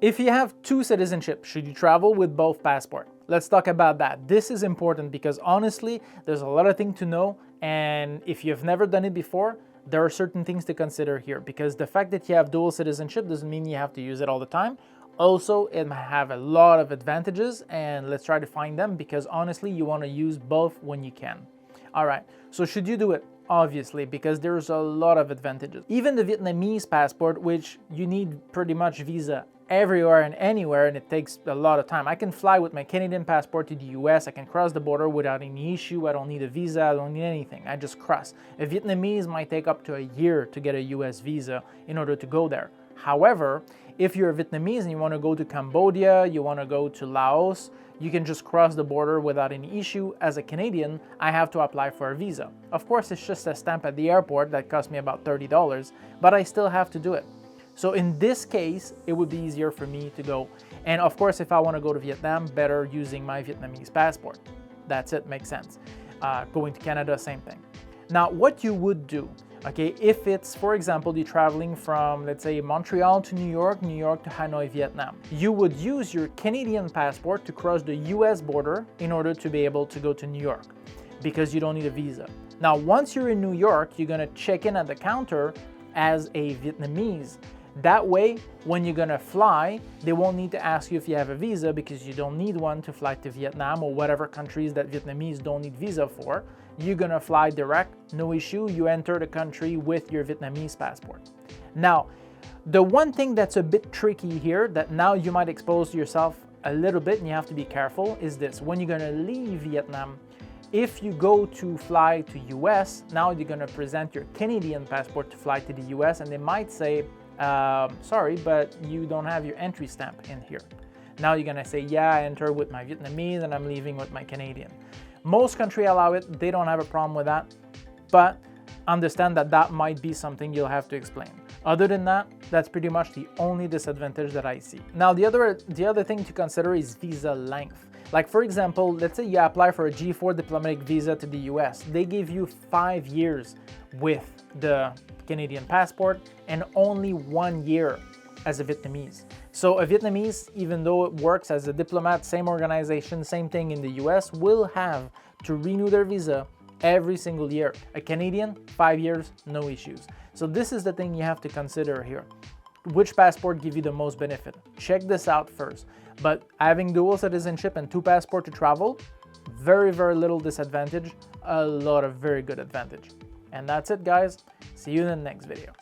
If you have two citizenships, should you travel with both passports? Let's talk about that. This is important because honestly, there's a lot of things to know, and if you've never done it before, there are certain things to consider here, because the fact that you have dual citizenship doesn't mean you have to use it all the time. Also, it might have a lot of advantages, and let's try to find them, because honestly, you want to use both when you can. All right, so should you do it? Obviously, because there's a lot of advantages. Even the Vietnamese passport, which you need pretty much visa everywhere and anywhere, and it takes a lot of time. I can fly with my Canadian passport to the US, I can cross the border without any issue, I don't need a visa, I don't need anything, I just cross. A Vietnamese might take up to a year to get a US visa in order to go there. However, if you're a Vietnamese and you want to go to Cambodia, you want to go to Laos, you can just cross the border without any issue. As a Canadian, I have to apply for a visa. Of course, it's just a stamp at the airport that cost me about $30, but I still have to do it. So in this case, it would be easier for me to go. And of course, if I want to go to Vietnam, better using my Vietnamese passport. That's it, makes sense. Going to Canada, same thing. Now, what you would do, okay, if it's, for example, you're traveling from, let's say, Montreal to New York to Hanoi, Vietnam, you would use your Canadian passport to cross the US border in order to be able to go to New York, because you don't need a visa. Now, once you're in New York, you're gonna check in at the counter as a Vietnamese. That way, when you're gonna fly, they won't need to ask you if you have a visa, because you don't need one to fly to Vietnam or whatever countries that Vietnamese don't need visa for. You're gonna fly direct, no issue. You enter the country with your Vietnamese passport. Now, the one thing that's a bit tricky here, that now you might expose yourself a little bit and you have to be careful, is this. When you're gonna leave Vietnam, if you go to fly to US, now you're gonna present your Canadian passport to fly to the US, and they might say, sorry, but you don't have your entry stamp in here. Now you're gonna say, yeah, I enter with my Vietnamese and I'm leaving with my Canadian. Most countries allow it, they don't have a problem with that, but understand that that might be something you'll have to explain. Other than that, that's pretty much the only disadvantage that I see. Now, the other thing to consider is visa length. Like, for example, let's say you apply for a G4 diplomatic visa to the US. They give you 5 years with the Canadian passport and only 1 year as a Vietnamese. So a Vietnamese, even though it works as a diplomat, same organization, same thing in the US, will have to renew their visa every single year. A Canadian, 5 years, no issues. So this is the thing you have to consider here. Which passport give you the most benefit? Check this out first. But having dual citizenship and 2 passports to travel, very, very little disadvantage, a lot of very good advantage. And that's it, guys. See you in the next video.